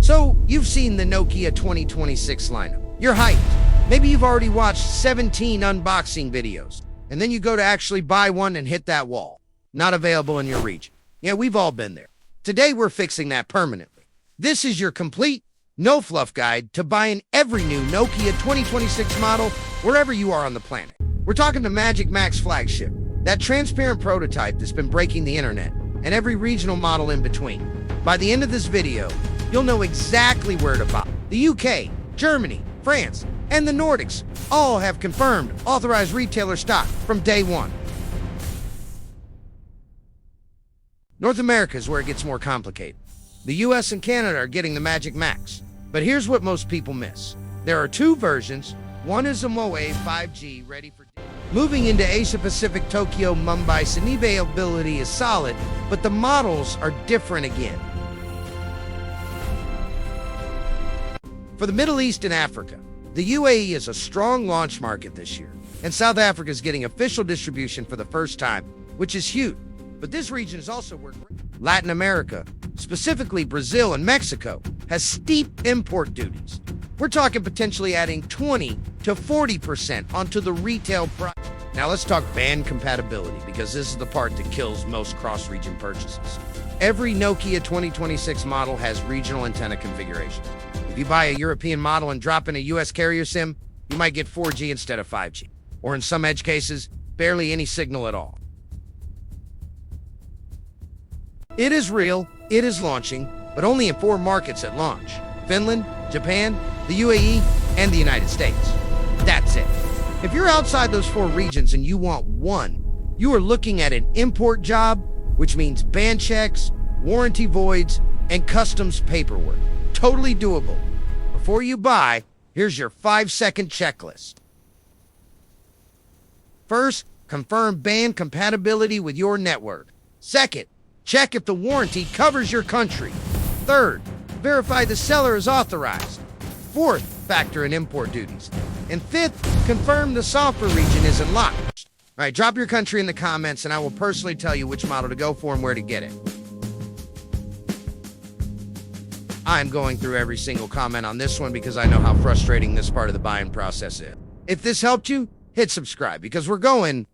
So, you've seen the Nokia 2026 lineup. You're hyped. Maybe you've already watched 17 unboxing videos, and then you go to actually buy one and hit that wall. Not available in your region. Yeah, we've all been there. Today, we're fixing that permanently. This is your complete, no-fluff guide to buying every new Nokia 2026 model wherever you are on the planet. We're talking the Magic Max flagship, that transparent prototype that's been breaking the internet, and every regional model in between. By the end of this video, you'll know exactly where to buy. The UK, Germany, France, and the Nordics all have confirmed authorized retailer stock from day one. North America is where it gets more complicated. The US and Canada are getting the Magic Max. But here's what most people miss. There are two versions. One is a MOA 5G ready for... Moving into Asia-Pacific, Tokyo, Mumbai, availability is solid, but the models are different again. For the Middle East and Africa, the UAE is a strong launch market this year, and South Africa is getting official distribution for the first time, which is huge. But this region is also where Latin America, specifically Brazil and Mexico, has steep import duties. We're talking potentially adding 20 to 40% onto the retail price. Now let's talk band compatibility, because this is the part that kills most cross-region purchases. Every Nokia 2026 model has regional antenna configurations. If you buy a European model and drop in a US carrier SIM, you might get 4G instead of 5G. Or in some edge cases, barely any signal at all. It is real, it is launching, but only in 4 markets at launch: Finland, Japan, the UAE, and the United States. That's it. If you're outside those 4 regions and you want one, you are looking at an import job, which means band checks, warranty voids, and customs paperwork. Totally doable. Before you buy, here's your 5-second checklist. First, confirm band compatibility with your network. Second, check if the warranty covers your country. Third, verify the seller is authorized. Fourth, factor in import duties. And fifth, confirm the software region is unlocked. All right, drop your country in the comments and I will personally tell you which model to go for and where to get it. I'm going through every single comment on this one because I know how frustrating this part of the buying process is. If this helped you, hit subscribe because we're going